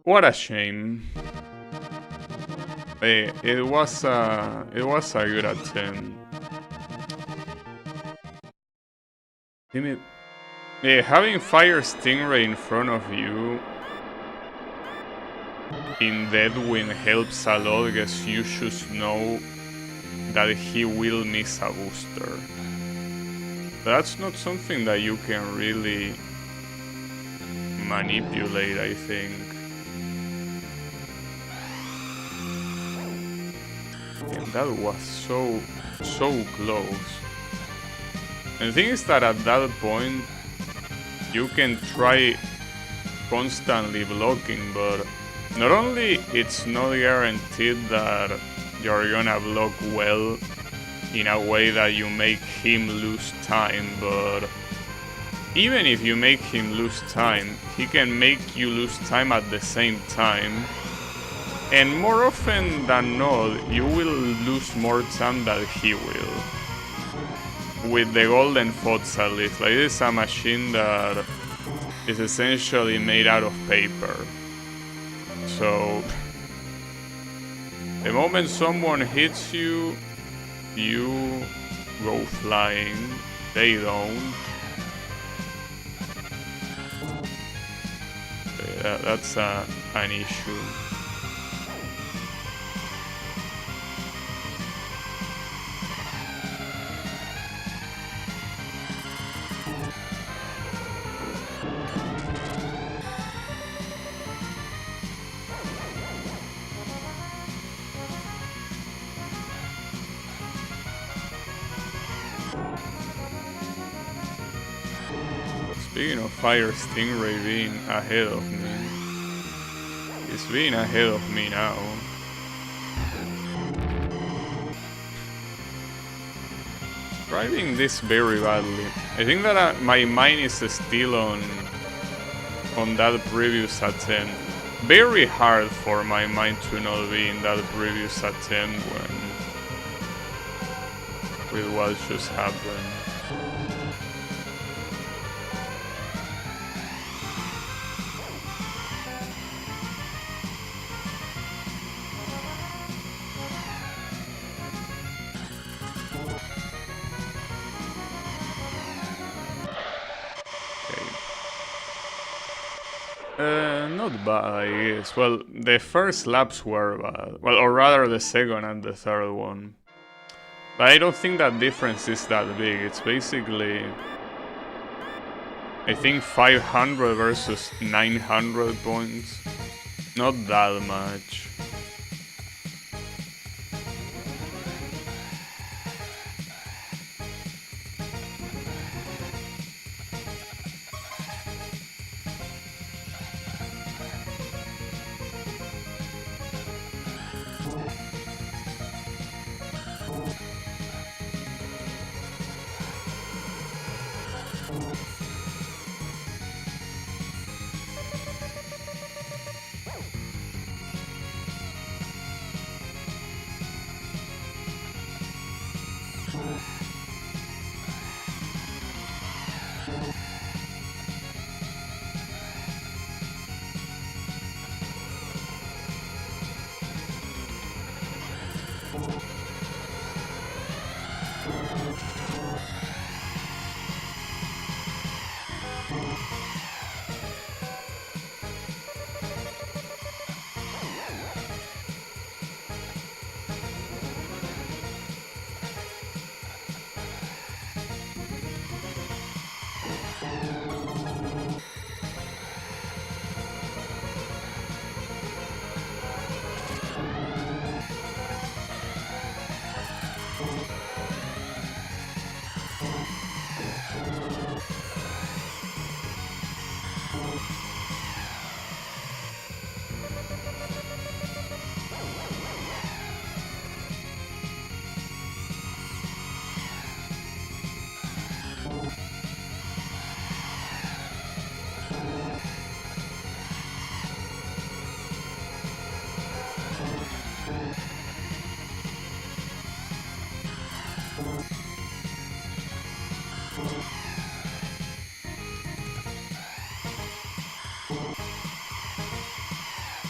What a shame. It was a good attempt. Having Fire Stingray in front of you in Deadwind helps a lot because you should know that he will miss a booster. That's not something that you can really manipulate, I think. And that was so close. And the thing is that at that point, you can try constantly blocking, but not only it's not guaranteed that you're gonna block well in a way that you make him lose time, but even if you make him lose time, he can make you lose time at the same time. And more often than not, you will lose more time than he will. With the golden thoughts at least. Like, this is a machine that is essentially made out of paper. So the moment someone hits you, you go flying. They don't. That's an issue. Speaking of Fire Stingray being ahead of me, he's being ahead of me now. Driving this very badly. I think that my mind is still on that previous attempt. Very hard for my mind to not be in that previous attempt with what just happened. Not bad, I guess. Well, the first laps were bad. Well, or rather the second and the third one. But I don't think that difference is that big. It's basically, I think 500 versus 900 points. Not that much.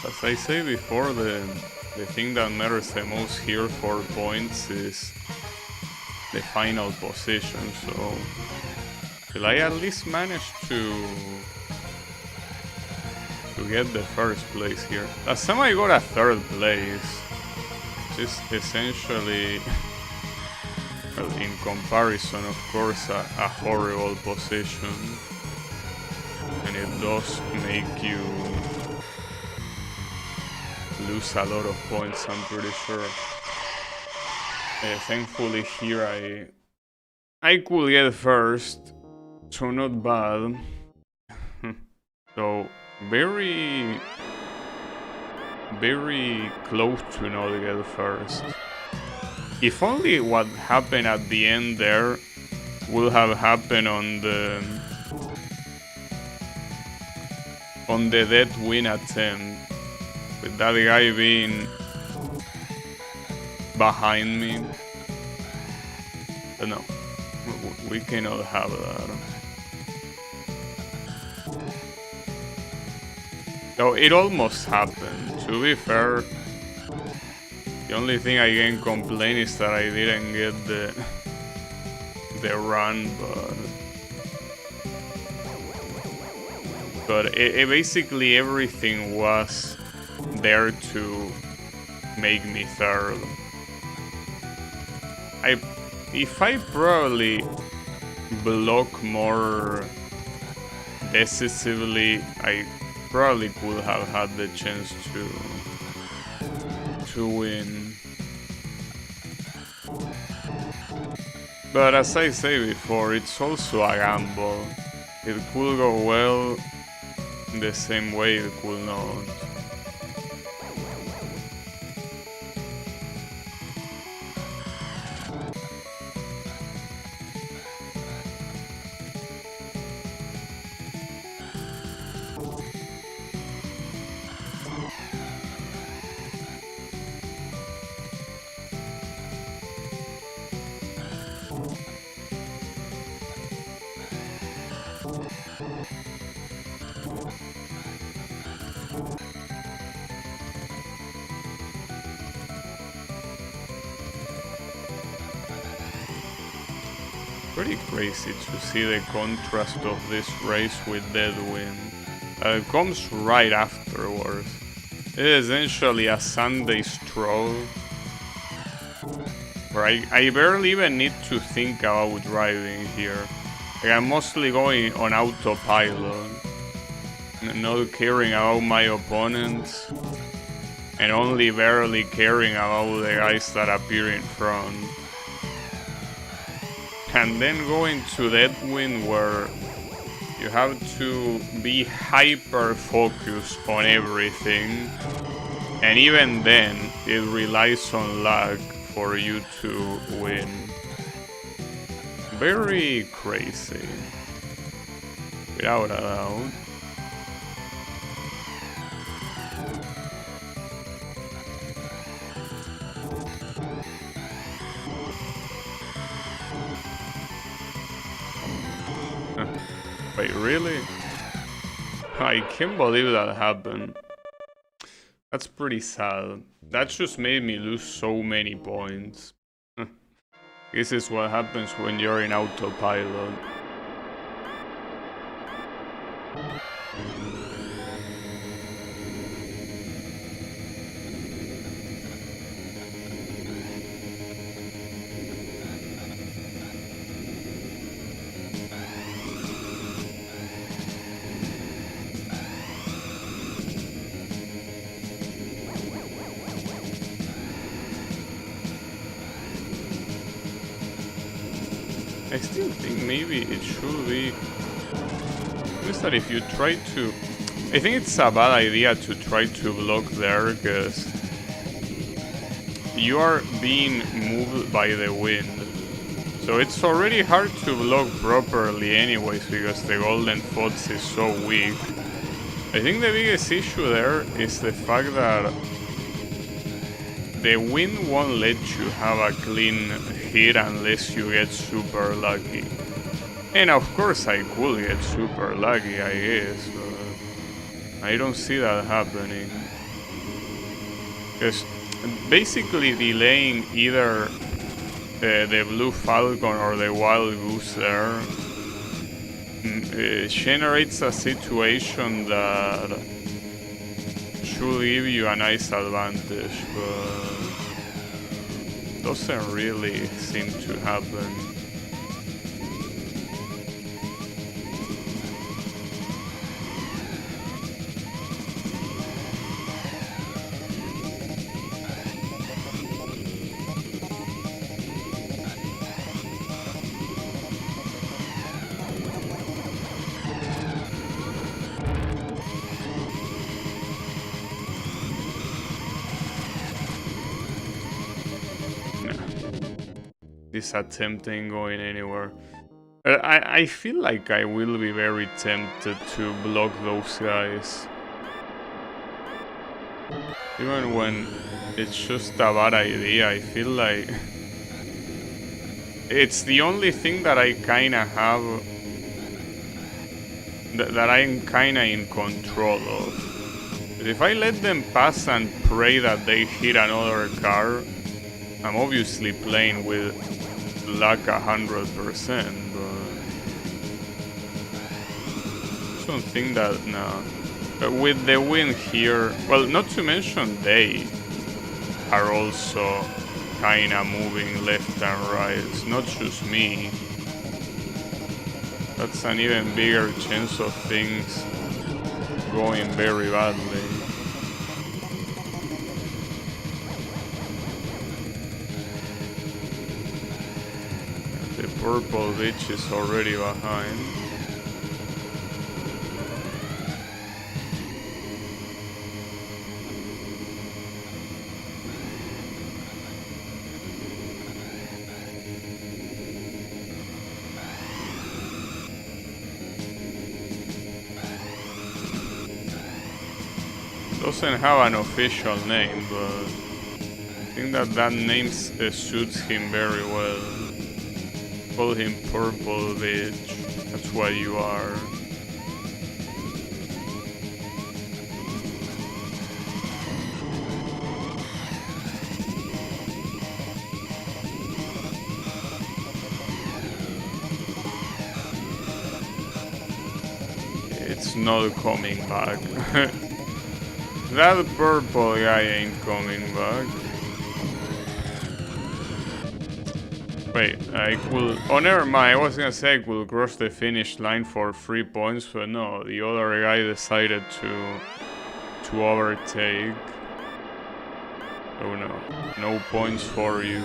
As I say before, the thing that matters the most here for points is the final position, so will I at least manage to get the first place here? Last time I got a third place, just essentially, well, in comparison, of course, a horrible position, and it does make you lose a lot of points, I'm pretty sure. Thankfully here I could get first, so not bad. So very close to not get first. If only what happened at the end there will have happened on the dead win attempt, with that guy being behind me. But no, we cannot have that. So it almost happened. To be fair, the only thing I can complain is that I didn't get the run, but it basically everything was there to make me third. If I probably block more decisively, I probably could have had the chance to win. But as I say before, it's also a gamble. It could go well, the same way it could not. Pretty crazy to see the contrast of this race with Deadwind. It comes right afterwards. It is essentially a Sunday stroll where I barely even need to think about driving here. Like, I'm mostly going on autopilot, not caring about my opponents, and only barely caring about the guys that appear in front. And then going to Deadwind, where you have to be hyper focused on everything, and even then it relies on luck for you to win. Very crazy, without a doubt. Wait, really? I can't believe that happened. That's pretty sad. That just made me lose so many points. This is what happens when you're in autopilot. I still think maybe it should be just that if you try to... I think it's a bad idea to try to block there, because you are being moved by the wind. So it's already hard to block properly anyways, because the golden fox is so weak. I think the biggest issue there is the fact that the wind won't let you have a clean hit unless you get super lucky. And of course I could get super lucky, I guess, but I don't see that happening. Because basically delaying either the Blue Falcon or the Wild Goose there generates a situation that should give you a nice advantage, but doesn't really seem to happen. This attempt ain't going anywhere. I feel like I will be very tempted to block those guys. Even when it's just a bad idea, I feel like it's the only thing that I kinda have, that I'm kinda in control of. If I let them pass and pray that they hit another car, I'm obviously playing with luck 100%, but I don't think that, no. But with the win here, well, not to mention they are also kinda moving left and right, it's not just me. That's an even bigger chance of things going very badly. The purple bitch is already behind. Doesn't have an official name, but I think that name suits him very well. Call him Purple Bitch, that's what you are. It's not coming back. That purple guy ain't coming back. Wait, I could... Oh, never mind. I was gonna say I could cross the finish line for 3 points, but no. The other guy decided to overtake. Oh no. No points for you.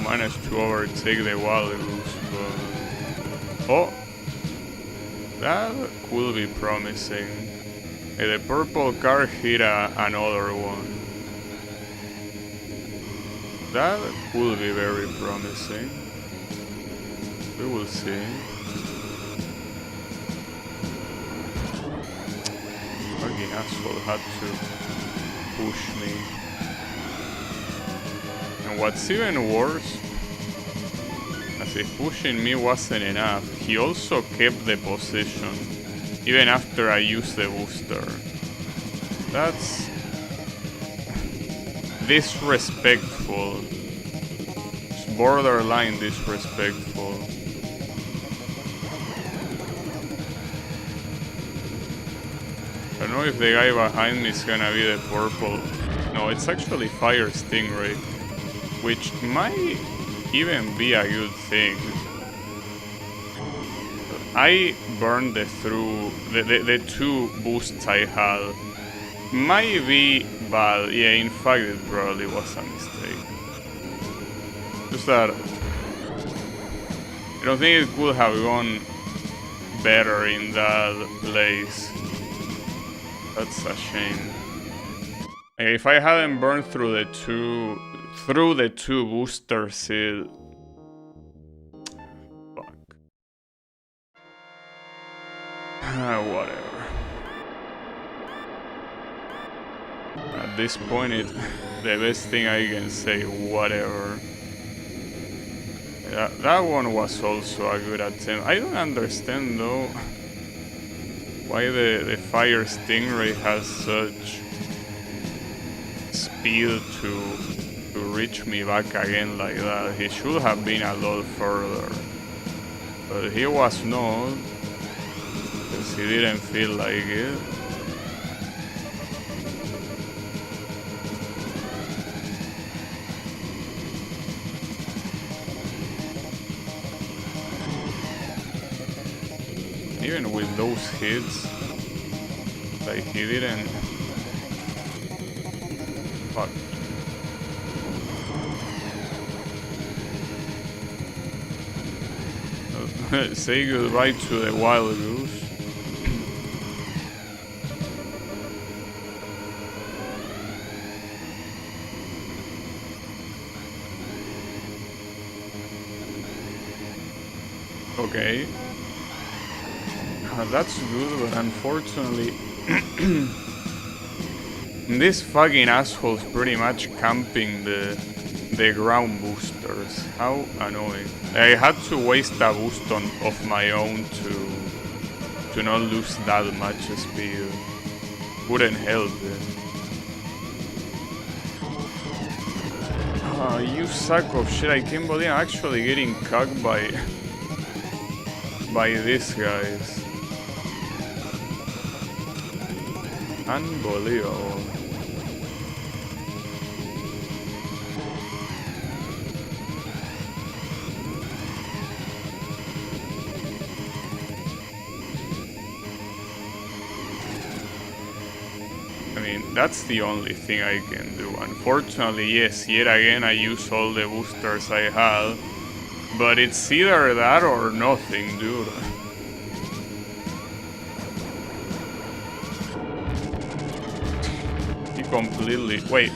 Managed to overtake the Wild Goose, but... Oh! That could be promising. Hey, the purple car hit another one. That could be very promising. We will see. Fucking asshole had to push me. And what's even worse, as if pushing me wasn't enough, he also kept the position, even after I used the booster. That's disrespectful. It's borderline disrespectful. I don't know if the guy behind me is gonna be the purple. No, it's actually Fire Stingray, which might even be a good thing. I burned the two boosts I had. Might be bad. Yeah, in fact, it probably was a mistake. Just that I don't think it could have gone better in that place. That's a shame. If I hadn't burned through the two boosters, fuck. Whatever. At this point, it's the best thing I can say. Whatever. That one was also a good attempt. I don't understand though why the Fire Stingray has such speed to reach me back again like that. He should have been a lot further, but he was not, because he didn't feel like it. Even with those hits, like he didn't. Fuck. Say goodbye to the wild goose. Okay. That's good, but unfortunately this fucking asshole's pretty much camping the ground boosters. How annoying. I had to waste a boost of my own to not lose that much speed. Wouldn't help it. Oh, you sack of shit. I can't believe I'm actually getting cucked by these guys. Unbelievable. I mean, that's the only thing I can do. Unfortunately, yes, yet again I use all the boosters I have. But it's either that or nothing, dude. Completely. Wait.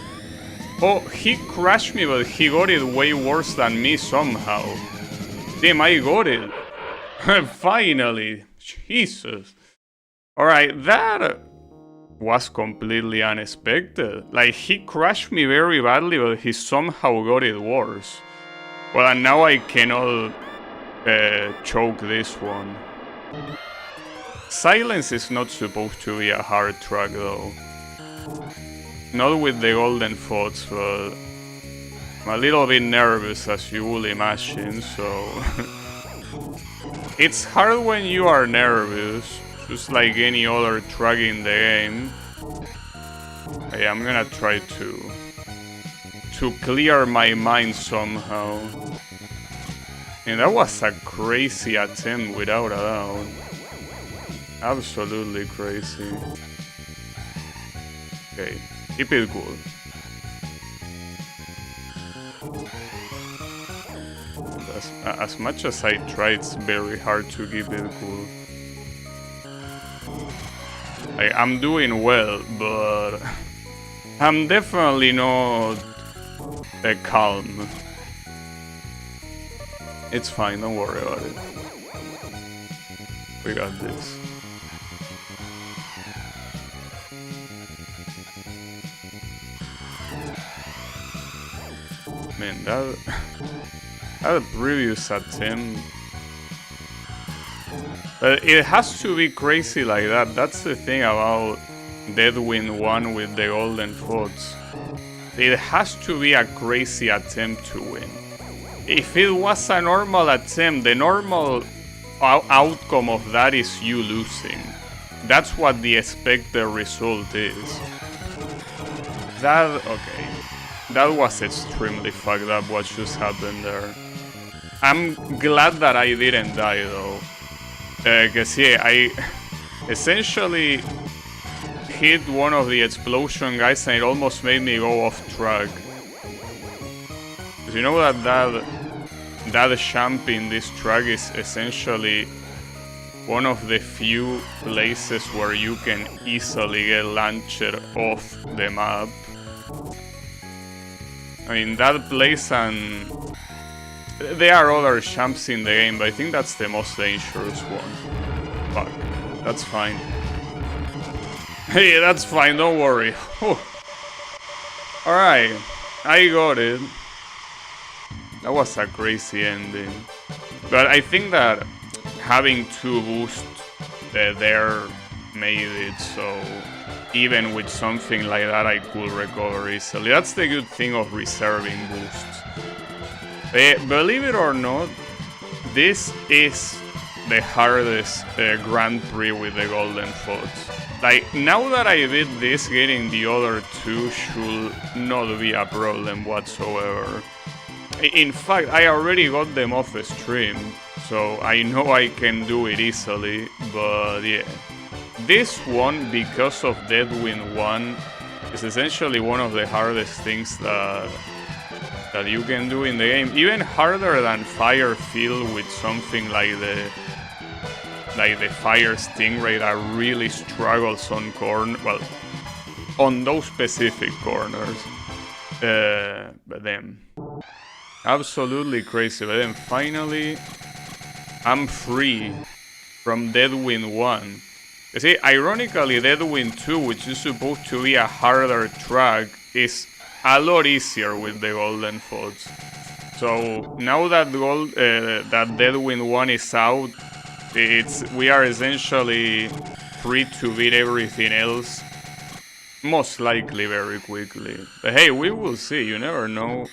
Oh, he crashed me, but he got it way worse than me somehow. Damn, I got it. Finally. Jesus. Alright, that was completely unexpected. Like, he crashed me very badly, but he somehow got it worse. Well, and now I cannot choke this one. Silence is not supposed to be a hard track, though. Not with the golden thoughts, but I'm a little bit nervous, as you will imagine, so it's hard when you are nervous, just like any other track in the game. Hey, I'm gonna try to clear my mind somehow. And that was a crazy attempt, without a doubt. Absolutely crazy. Okay. Keep it cool. As much as I try, it's very hard to keep it cool. I'm doing well, but I'm definitely not calm. It's fine, don't worry about it. We got this. Man, that previous attempt, it has to be crazy like that. That's the thing about Deadwind 1 with the golden thoughts. It has to be a crazy attempt to win. If it was a normal attempt, the normal outcome of that is you losing. That's what the expected result is. Okay. That was extremely fucked up what just happened there. I'm glad that I didn't die though. Because, yeah, I essentially hit one of the explosion guys and it almost made me go off track. Because you know that jump in this track is essentially one of the few places where you can easily get launched off the map. I mean, that place, and there are other jumps in the game, but I think that's the most dangerous one. Fuck, that's fine. Hey, that's fine, don't worry. Alright, I got it. That was a crazy ending. But I think that having 2 boosts there made it so even with something like that I could recover easily. That's the good thing of reserving boosts. Believe it or not, this is the hardest Grand Prix with the Golden Thoughts. Like, now that I did this, getting the other 2 should not be a problem whatsoever. In fact, I already got them off the stream, so I know I can do it easily, but yeah. This one, because of Deadwind 1, is essentially one of the hardest things that you can do in the game. Even harder than Fire Field with something like the Fire Stingray that really struggles on on those specific corners. But then, absolutely crazy. But then finally, I'm free from Deadwind 1. You see, ironically, Deadwind 2, which is supposed to be a harder track, is a lot easier with the Golden Thoughts. So now that Deadwind 1 is out, we are essentially free to beat everything else, most likely very quickly. But hey, we will see. You never know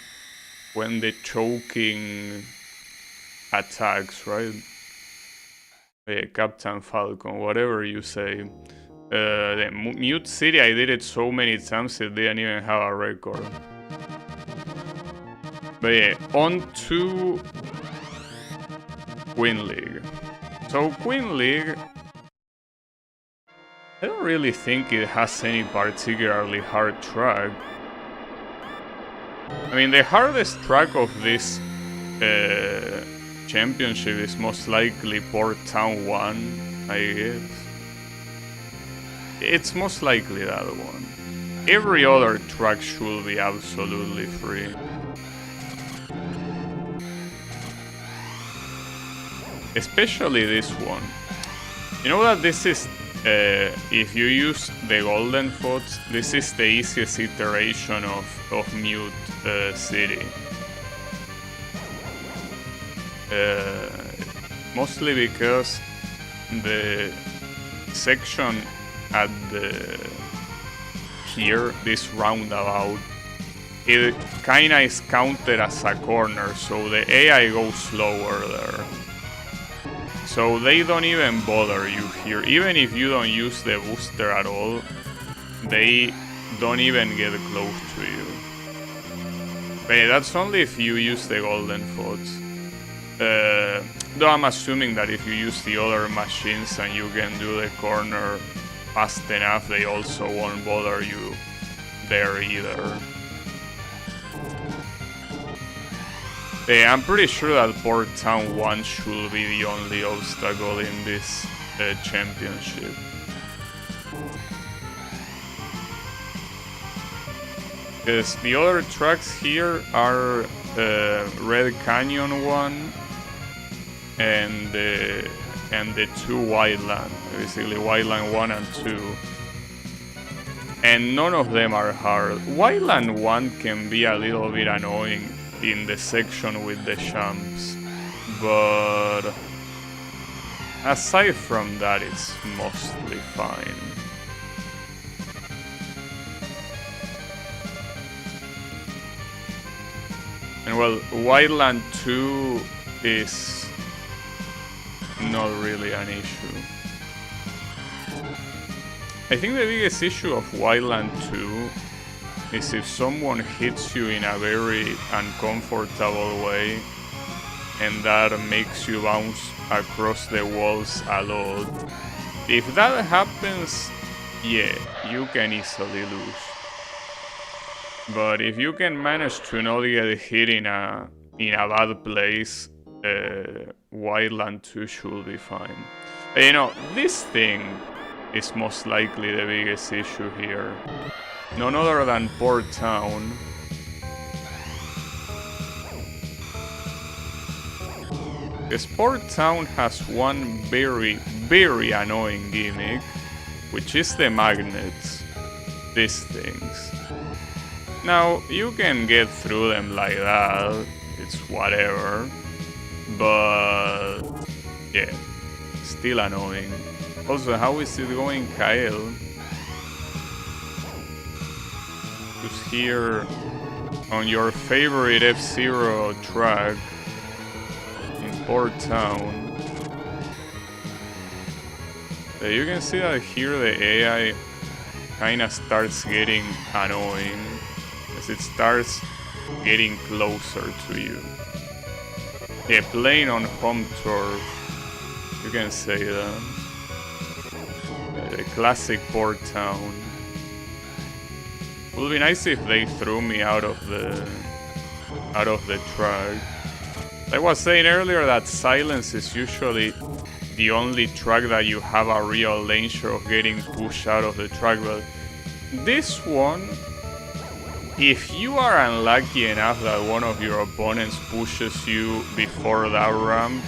when the choking attacks, right? Captain Falcon, whatever you say. The Mute City, I did it so many times it didn't even have a record. But yeah, on to Queen League. So Queen League, I don't really think it has any particularly hard track. I mean, the hardest track of this championship is most likely Port Town 1, I guess. It's most likely that one. Every other track should be absolutely free. Especially this one. You know that this is, if you use the Golden Thoughts, this is the easiest iteration of Mute City. Mostly because the section at this roundabout, it kinda is counted as a corner, so the AI goes slower there. So they don't even bother you here. Even if you don't use the booster at all, they don't even get close to you. But yeah, that's only if you use the Golden Thoughts. Though I'm assuming that if you use the other machines and you can do the corner fast enough, they also won't bother you there either. I'm pretty sure that Port Town 1 should be the only obstacle in this championship. Because the other tracks here are Red Canyon 1 and the 2 Wildland, basically Wildland 1 and 2. And none of them are hard. Wildland 1 can be a little bit annoying in the section with the jumps, but aside from that, it's mostly fine. And well, Wildland 2 is not really an issue. I think the biggest issue of Wildland 2 is if someone hits you in a very uncomfortable way, and that makes you bounce across the walls a lot. If that happens, yeah, you can easily lose. But if you can manage to not get hit in a bad place, Wildland 2 should be fine. You know, this thing is most likely the biggest issue here. None other than Port Town. Because Port Town has one very, very annoying gimmick, which is the magnets. These things. Now, you can get through them like that, it's whatever, but yeah, still annoying. Also, how is it going, Kyle? Just here on your favorite F-Zero track in Port Town. You can see that here the AI kinda starts getting annoying as it starts getting closer to you. Yeah, playing on home turf, you can say that. The classic Port Town. It would be nice if they threw me out of the track. I was saying earlier that silence is usually the only track that you have a real danger of getting pushed out of the track, but this one, if you are unlucky enough that one of your opponents pushes you before that ramp,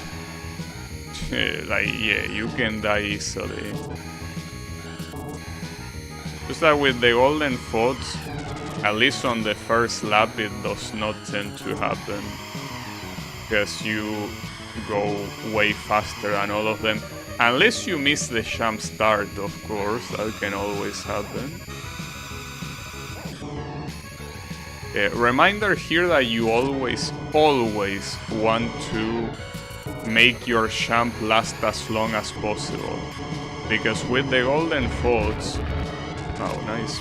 like, yeah, you can die easily. Just that with the golden thoughts, at least on the first lap, it does not tend to happen. Because you go way faster than all of them. Unless you miss the jump start, of course, that can always happen. Reminder here that you always want to make your jump last as long as possible. Because with the golden thoughts, oh, nice,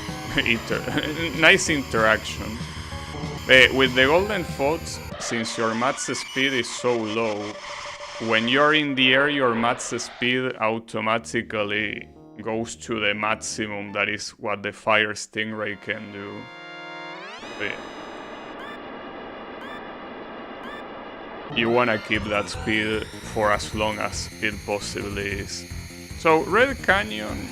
nice interaction. With the golden thoughts, since your max speed is so low, when you're in the air, your max speed automatically goes to the maximum. That is what the Fire Stingray can do. Yeah. You wanna keep that speed for as long as it possibly is. So Red Canyon,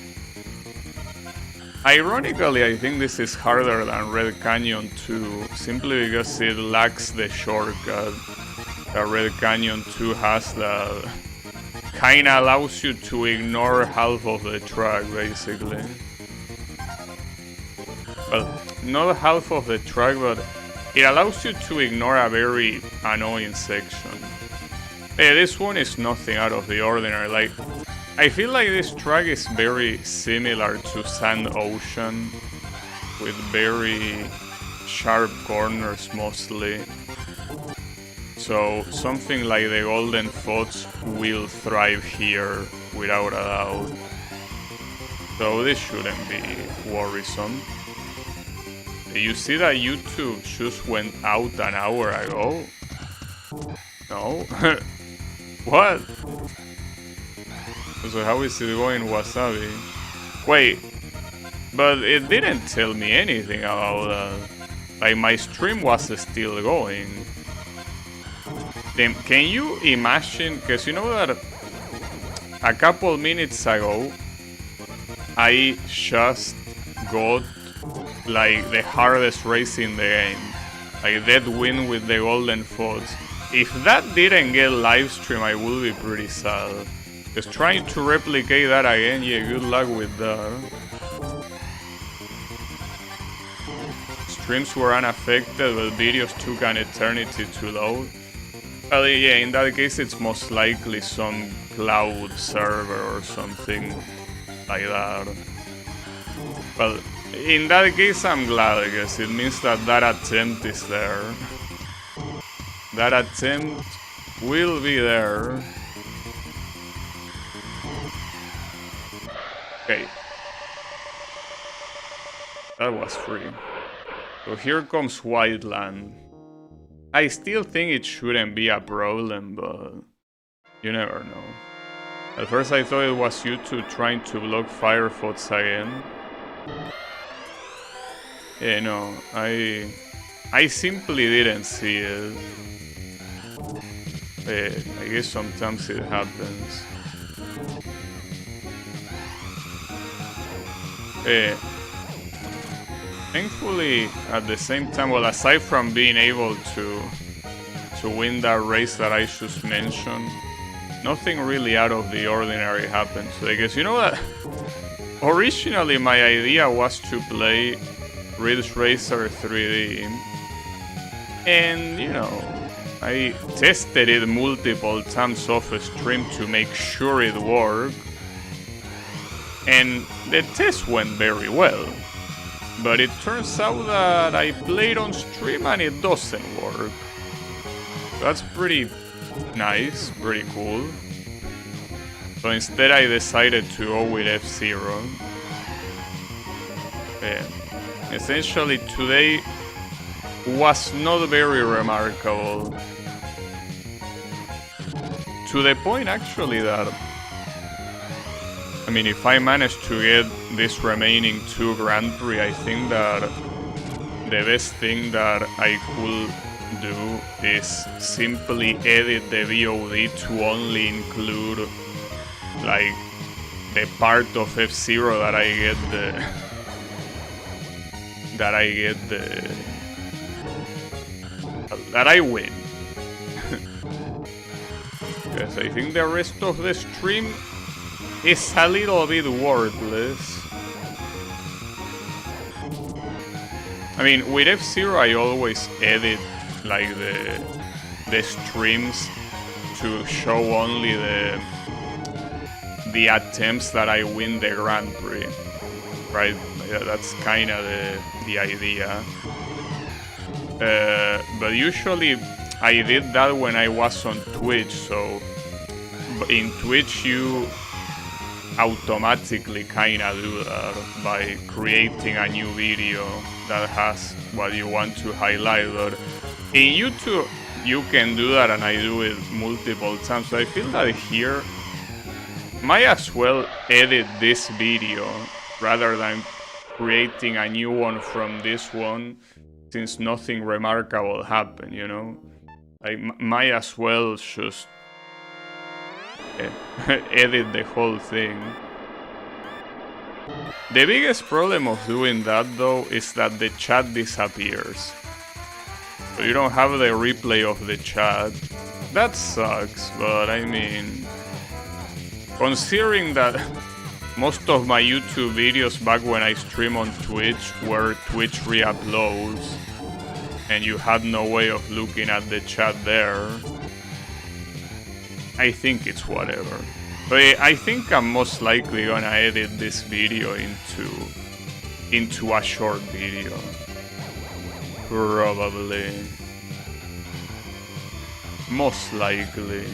ironically, I think this is harder than Red Canyon 2, simply because it lacks the shortcut that Red Canyon 2 has that kinda allows you to ignore half of the track, basically. Well, not half of the track, but it allows you to ignore a very annoying section. This one is nothing out of the ordinary. Like, I feel like this track is very similar to Sand Ocean, with very sharp corners mostly. So something like the Golden Thoughts will thrive here without a doubt. So this shouldn't be worrisome. You see that YouTube just went out an hour ago? No? What? So how is it going, Wasabi? Wait, but it didn't tell me anything about that. Like, my stream was still going. Then, can you imagine, because you know that a couple minutes ago, I just got like the hardest race in the game, like dead win with the Golden Thoughts. If that didn't get live stream, I would be pretty sad. Just trying to replicate that again, yeah, good luck with that. Streams were unaffected, but videos took an eternity to load. Well, yeah, in that case, it's most likely some cloud server or something like that. Well, in that case, I'm glad, I guess. It means that that attempt is there. That attempt will be there. Okay. That was free. So here comes Wildland. I still think it shouldn't be a problem, but you never know. At first I thought it was YouTube trying to block Firefox again. Yeah, no, I simply didn't see it. I guess sometimes it happens. Thankfully, at the same time, well, aside from being able to win that race that I just mentioned, nothing really out of the ordinary happened. So I guess, you know what? Originally, my idea was to play Ridge Racer 3D, and you know, I tested it multiple times off stream to make sure it worked, and the test went very well. But it turns out that I played on stream and it doesn't work. That's pretty nice, pretty cool. So instead I decided to go with F-Zero. Essentially today was not very remarkable. To the point actually that, I mean, if I manage to get this remaining 2 Grand Prix, I think that the best thing that I could do is simply edit the VOD to only include like the part of F-Zero that I win. Because I think the rest of the stream is a little bit worthless. I mean, with F-Zero I always edit like the streams to show only the attempts that I win the Grand Prix, right? That's kind of the idea. But usually I did that when I was on Twitch, so in Twitch you automatically kinda do that by creating a new video that has what you want to highlight. But in YouTube you can do that, and I do it multiple times. So I feel that here might as well edit this video rather than creating a new one from this one, since nothing remarkable happened, you know? I might as well just edit the whole thing. The biggest problem of doing that though is that the chat disappears. So you don't have the replay of the chat. That sucks, but I mean, considering that most of my YouTube videos back when I stream on Twitch were Twitch re-uploads, and you had no way of looking at the chat there, I think it's whatever. But I think I'm most likely gonna edit this video into a short video. Probably. Most likely.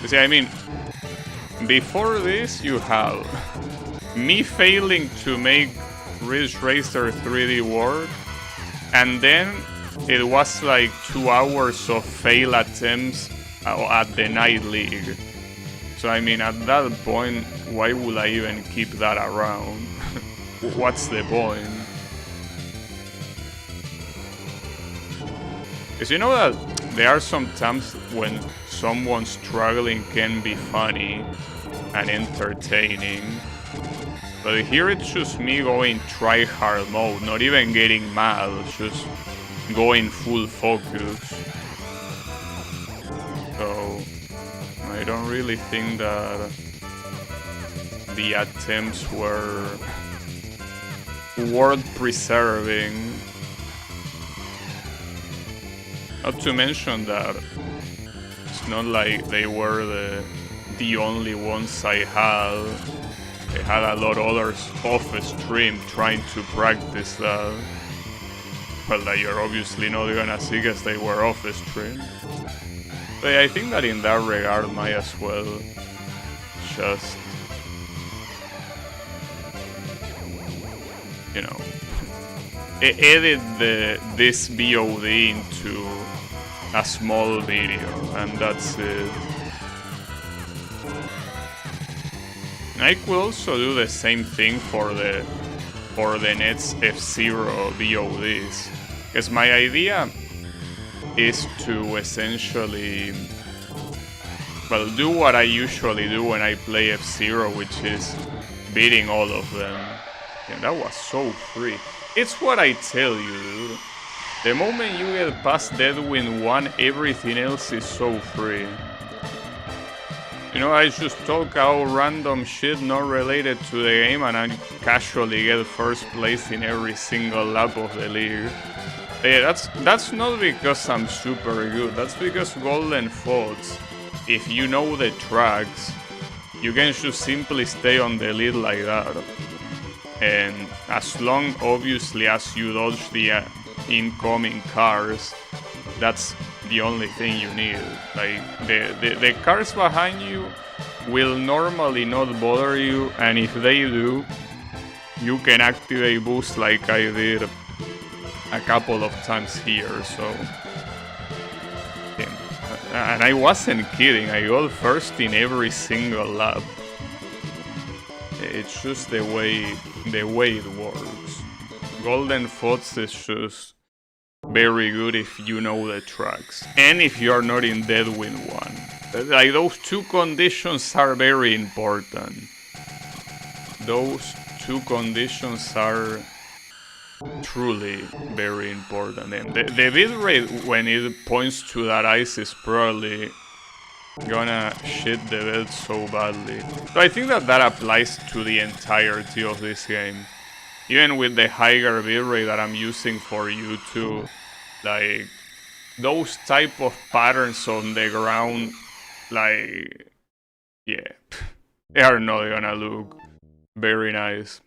See, I mean, before this you have me failing to make Ridge Racer 3D work, and then it was like 2 hours of fail attempts at the Night League. So I mean, at that point, why would I even keep that around? What's the point? Because you know that there are some times when someone struggling can be funny and entertaining, but here it's just me going try-hard mode, not even getting mad, just going full focus. So I don't really think that the attempts were worth preserving. Not to mention that it's not like they were the only ones I had. I had a lot of others off stream trying to practice that. Well, that you're obviously not gonna see because they were off stream. But I think that in that regard, might as well just you know, edit this VOD into a small video, and that's it. I could also do the same thing for the next F-Zero VODs, because my idea is to essentially, well, do what I usually do when I play F-Zero, which is beating all of them. Yeah, that was so free. It's what I tell you, dude. The moment you get past Deadwind 1, everything else is so free. You know, I just talk out random shit not related to the game, and I casually get first place in every single lap of the league. Yeah, that's not because I'm super good, that's because Golden Thoughts, if you know the tracks, you can just simply stay on the lead like that. And as long, obviously, as you dodge the incoming cars, that's the only thing you need. Like, the cars behind you will normally not bother you, and if they do, you can activate boost like I did a couple of times here, so... Yeah. And I wasn't kidding, I got first in every single lap. It's just the way it works. Golden Thoughts is just very good if you know the tracks, and if you are not in Deadwind 1. Like, those two conditions are very important. Those two conditions are truly very important. And the bitrate, when it points to that ice, is probably gonna shit the bed so badly. So I think that applies to the entirety of this game. Even with the higher bitrate that I'm using for YouTube, like, those type of patterns on the ground, like, yeah, they are not gonna look very nice.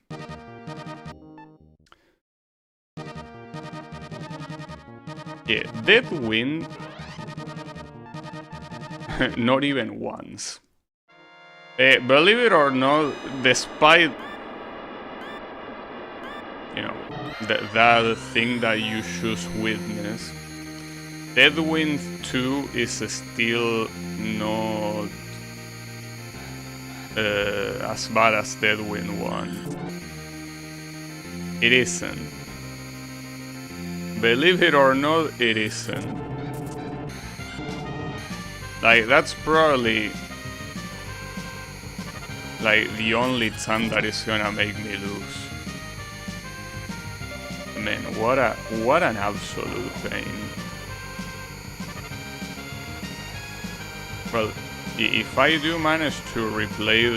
Yeah, Deadwind, not even once. Believe it or not, despite, you know, that thing that you just witnessed, Deadwind 2 is still not as bad as Deadwind 1. It isn't. Believe it or not, it isn't. Like, that's probably like the only time that is gonna make me lose. Man, what an absolute pain. Well, if I do manage to replay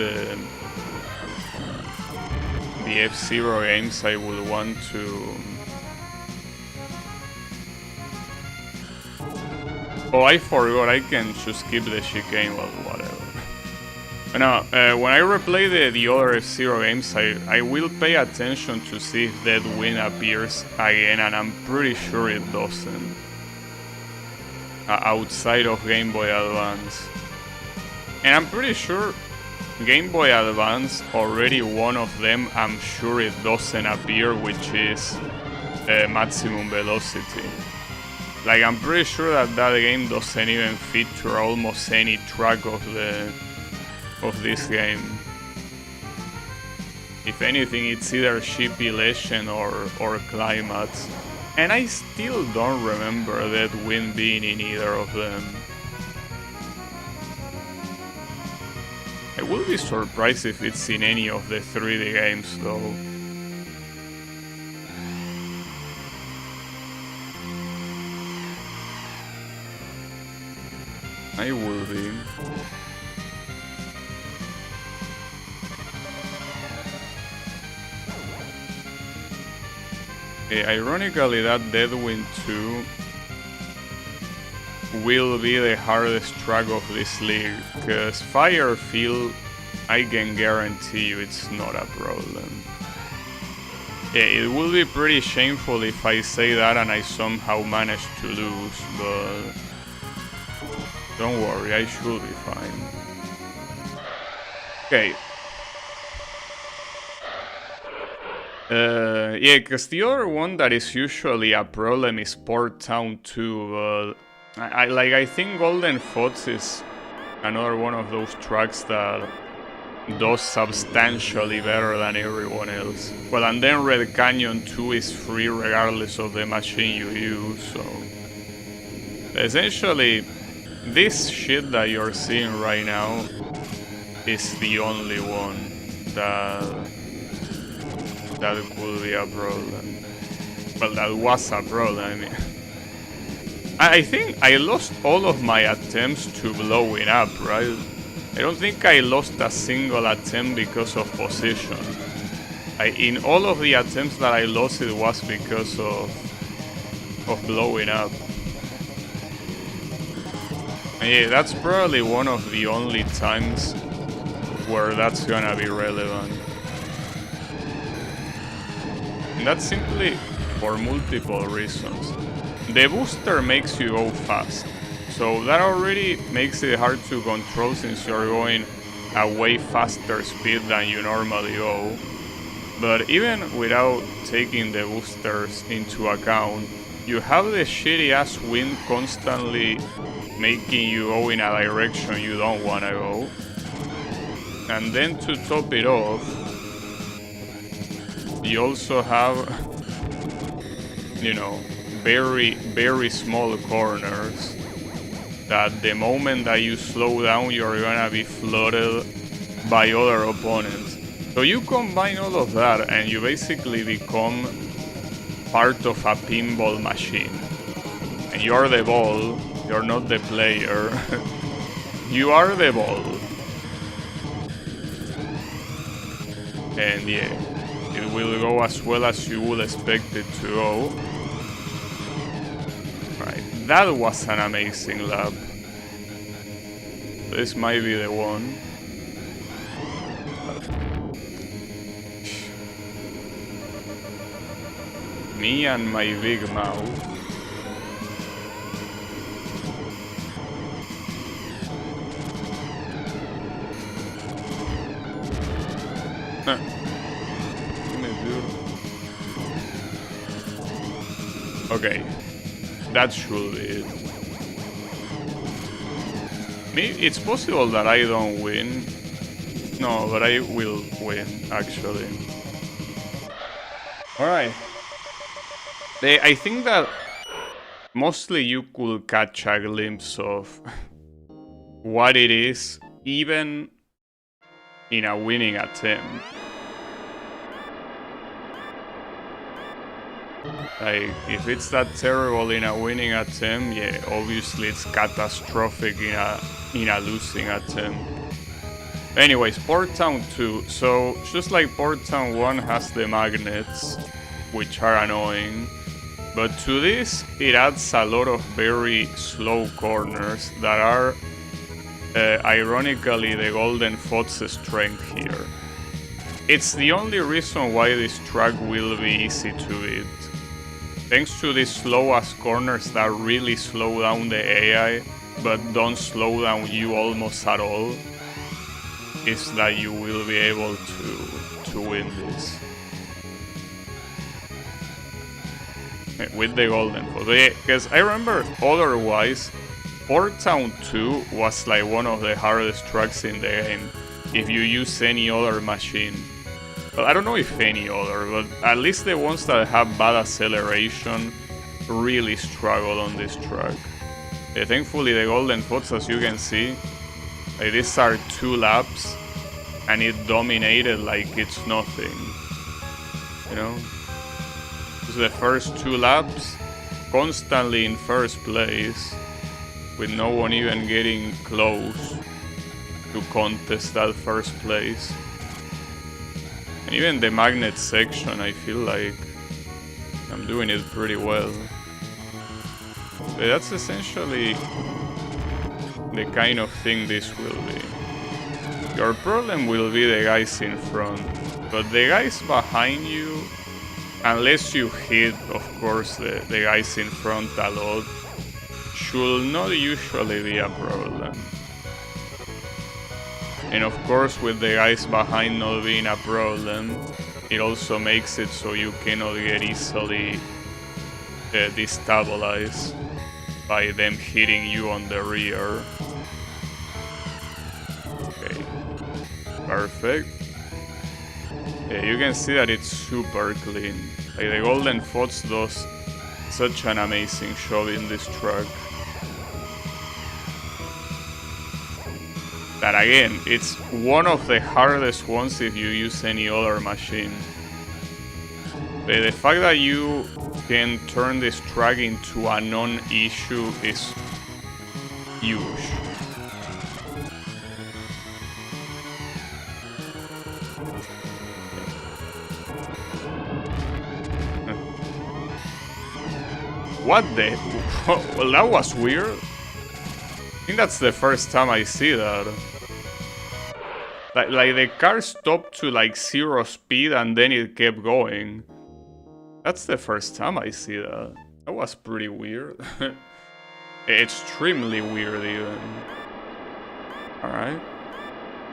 the F-Zero games, I would want to... Oh, I forgot, I can just skip the chicane, well, whatever. Now, when I replay the other F-Zero games, I will pay attention to see if Deadwind appears again, and I'm pretty sure it doesn't. Outside of Game Boy Advance. And I'm pretty sure Game Boy Advance, already one of them, I'm sure it doesn't appear, which is Maximum Velocity. Like, I'm pretty sure that game doesn't even feature almost any track of this game. If anything, it's either Shippy Legend or Climax. And I still don't remember Deadwind being in either of them. I will be surprised if it's in any of the 3D games, though. I will be. Ironically, that Deadwind 2 will be the hardest track of this league, because Firefield, I can guarantee you it's not a problem. It will be pretty shameful if I say that and I somehow manage to lose, but don't worry, I should be fine. Okay. Yeah, because the other one that is usually a problem is Port Town 2, but I think Golden Fox is another one of those tracks that does substantially better than everyone else. Well, and then Red Canyon 2 is free regardless of the machine you use, so... Essentially, this shit that you're seeing right now is the only one that could be a problem. Well, that was a problem, I mean. I think I lost all of my attempts to blowing up, right? I don't think I lost a single attempt because of position. In all of the attempts that I lost, it was because of blowing up. And yeah, that's probably one of the only times where that's gonna be relevant. And that's simply for multiple reasons. The booster makes you go fast, so that already makes it hard to control since you're going a way faster speed than you normally go. But even without taking the boosters into account, you have the shitty ass wind constantly making you go in a direction you don't wanna go. And then to top it off, you also have, you know, very, very small corners that the moment that you slow down, you're gonna be flooded by other opponents. So you combine all of that and you basically become part of a pinball machine. And you're the ball, you're not the player. You are the ball. And yeah, it will go as well as you would expect it to go. Right, that was an amazing lap. This might be the one. Me and my big mouth. Okay, that should be it. It's possible that I don't win. No, but I will win, actually. Alright. I think that mostly you could catch a glimpse of what it is, even in a winning attempt. Like, if it's that terrible in a winning attempt, yeah, obviously it's catastrophic in a losing attempt. Anyways, Port Town 2. So, just like Port Town 1 has the magnets, which are annoying, but to this, it adds a lot of very slow corners that are, ironically, the Golden Fox's strength here. It's the only reason why this track will be easy to beat. Thanks to these slow-ass corners that really slow down the AI, but don't slow down you almost at all, is that you will be able to win this. With the Golden Fox. Because I remember otherwise, Port Town 2 was like one of the hardest tracks in the game, if you use any other machine. Well, I don't know if any other, but at least the ones that have bad acceleration really struggle on this track. Thankfully, the Golden Fox, as you can see, like, these are 2 laps, and it dominated like it's nothing. You know? This is the first 2 laps, constantly in first place, with no one even getting close to contest that first place. And even the magnet section, I feel like I'm doing it pretty well. But that's essentially the kind of thing this will be. Your problem will be the guys in front, but the guys behind you, unless you hit, of course, the guys in front a lot, should not usually be a problem. And of course, with the guys behind not being a problem, it also makes it so you cannot get easily destabilized by them hitting you on the rear. Okay, perfect. Yeah, you can see that it's super clean. Like the Golden Fox does such an amazing job in this truck. That again, it's one of the hardest ones if you use any other machine. But the fact that you can turn this track into a non-issue is huge. What the? Well, that was weird. I think that's the first time I see that. Like the car stopped to like 0 speed and then it kept going. That's the first time I see that. That was pretty weird. Extremely weird even. Alright.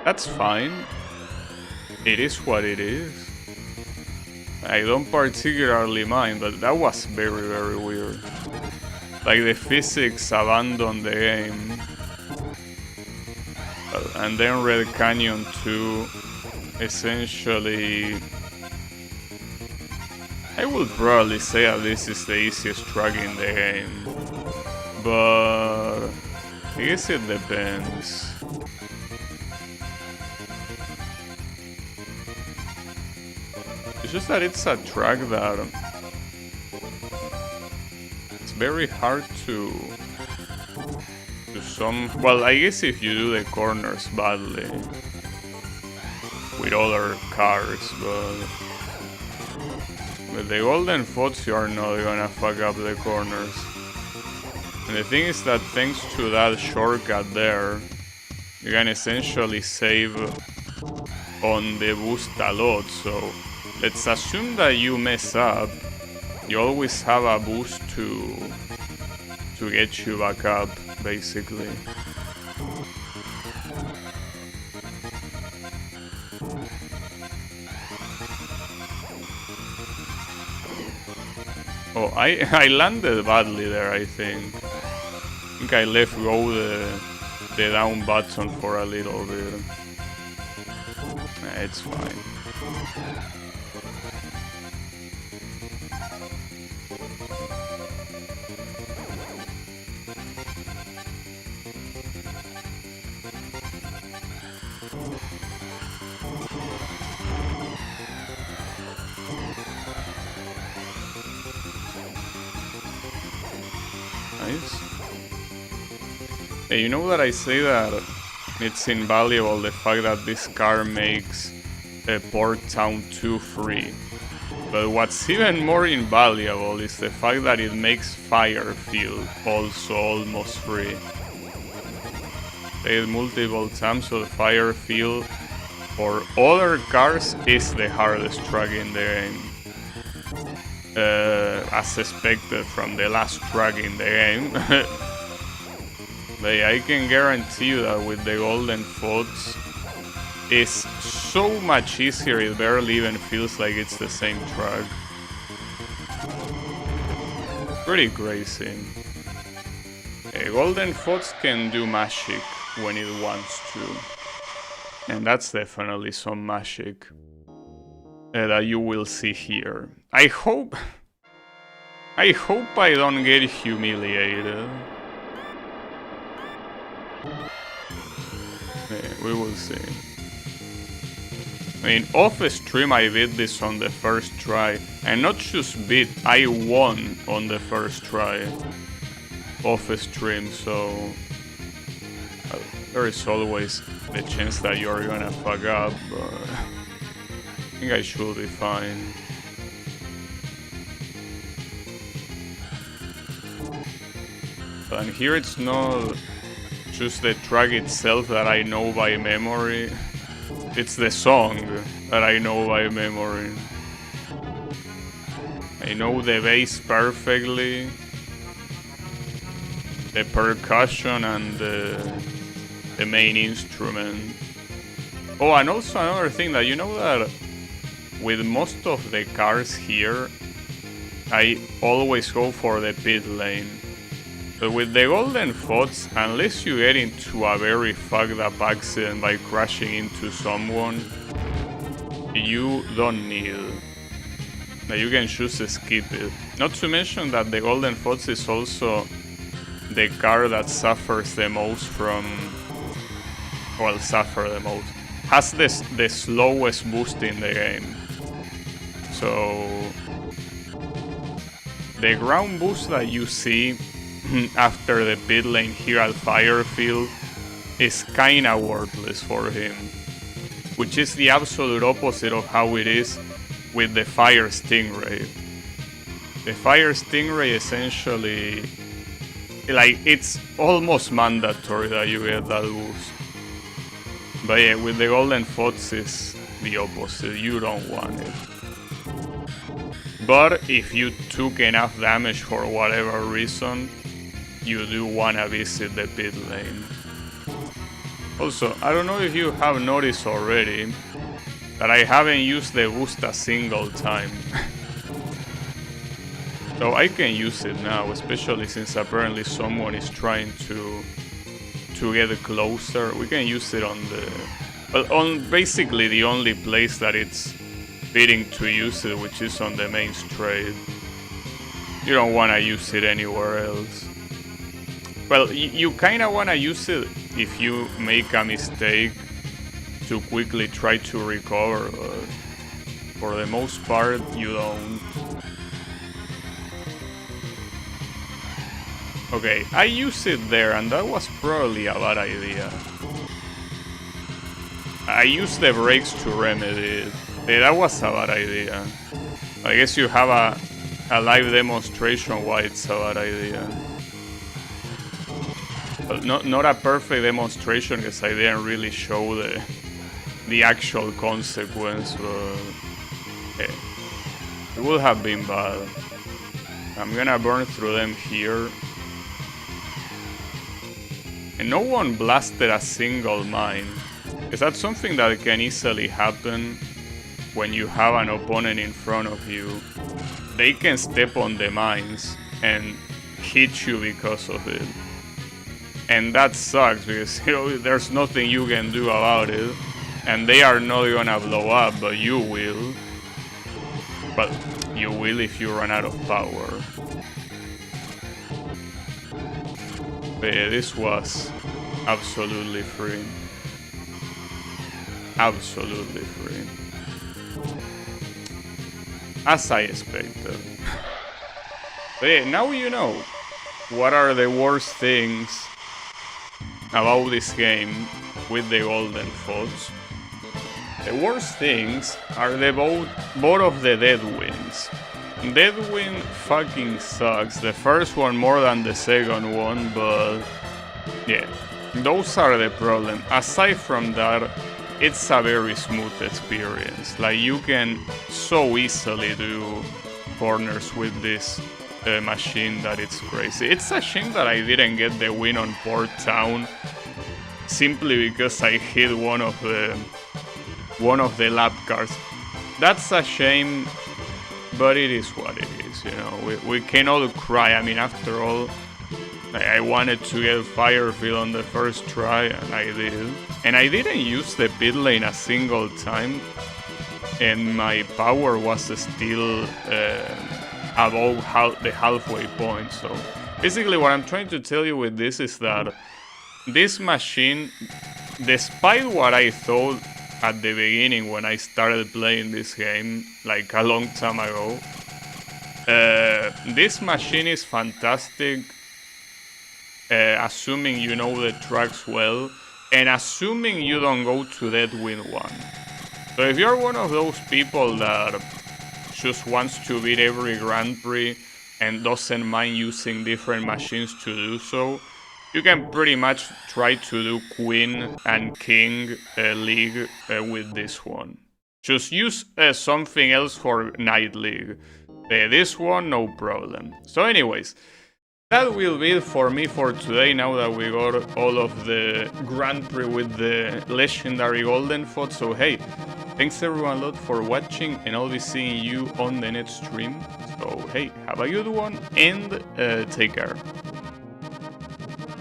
That's fine. It is what it is. I don't particularly mind, but that was very, very weird. Like the physics abandoned the game. And then Red Canyon 2 essentially... I would probably say that this is the easiest track in the game. But... I guess it depends. It's just that it's a track that... it's very hard to some... Well, I guess if you do the corners badly with other cars, but with the Golden Fox you are not gonna fuck up the corners. And the thing is that thanks to that shortcut there, you can essentially save on the boost a lot. So let's assume that you mess up, you always have a boost to get you back up, basically. Oh, I landed badly there, I think. I think I left go the down button for a little bit. It's fine. Nice. Hey, you know that I say that it's invaluable the fact that this car makes Port Town 2 free. But what's even more invaluable is the fact that it makes Firefield also almost free. Played multiple times, so the Firefield for other cars is the hardest track in the game. As expected from the last track in the game. But I can guarantee you that with the Golden Fox, it's so much easier, it barely even feels like it's the same track. Pretty crazy. A Golden Fox can do magic when it wants to. And that's definitely some magic that you will see here. I hope I don't get humiliated. Yeah, we will see. I mean, off stream I beat this on the first try. And not just beat, I won on the first try. Off stream, so... there is always the chance that you're gonna fuck up, but... I think I should be fine. And here it's not just the track itself that I know by memory. It's the song that I know by memory. I know the bass perfectly, the percussion and the main instrument. Oh, and also another thing that you know that with most of the cars here, I always go for the pit lane. But with the Golden Fox, unless you get into a very fucked up accident by crashing into someone, you don't need. Like, you can just skip it. Not to mention that the Golden Fox is also the car that suffers the most from... Well, has the slowest boost in the game. So... the ground boost that you see after the pit lane here at Firefield is kinda worthless for him. Which is the absolute opposite of how it is with the Fire Stingray. The Fire Stingray essentially... like, it's almost mandatory that you get that boost. But yeah, with the Golden Fox it's the opposite, you don't want it. But if you took enough damage for whatever reason, you do wanna visit the pit lane. Also, I don't know if you have noticed already that I haven't used the boost a single time. So I can use it now, especially since apparently someone is trying to get closer. We can use it on the... well, on basically the only place that it's fitting to use it, which is on the main straight. You don't want to use it anywhere else. Well, you kind of want to use it if you make a mistake to quickly try to recover, but for the most part, you don't. Okay, I used it there, and that was probably a bad idea. I used the brakes to remedy it. That was a bad idea. I guess you have a live demonstration why it's a bad idea. But not a perfect demonstration, because I didn't really show the actual consequence, but yeah, it would have been bad. I'm gonna burn through them here. And no one blasted a single mine. Because that's something that can easily happen when you have an opponent in front of you. They can step on the mines and hit you because of it. And that sucks because, you know, there's nothing you can do about it. And they are not gonna blow up, but you will. But you will if you run out of power. But yeah, this was absolutely free. Absolutely free. As I expected. But yeah, now you know what are the worst things about this game with the Golden Fox. The worst things are both of the Deadwinds. Deadwind fucking sucks. The first one more than the second one, but yeah, those are the problem. Aside from that, it's a very smooth experience. Like, you can so easily do corners with this machine that it's crazy. It's a shame that I didn't get the win on Port Town simply because I hit one of the lap cars. That's a shame, but it is what it is, you know. We can all cry. I mean, after all, I wanted to get Firefield on the first try, and I did. And I didn't use the pit lane a single time, and my power was still above the halfway point. So basically what I'm trying to tell you with this is that this machine, despite what I thought at the beginning when I started playing this game, like a long time ago, this machine is fantastic, assuming you know the tracks well, and assuming you don't go to Deadwind 1. So if you're one of those people that just wants to beat every Grand Prix and doesn't mind using different machines to do so, you can pretty much try to do Queen and King League with this one. Just use something else for Night League. This one, no problem. So anyways, that will be it for me for today, now that we got all of the Grand Prix with the legendary Golden Fox. So hey, Thanks everyone a lot for watching, and I'll be seeing you on the next stream. So hey, have a good one and take care.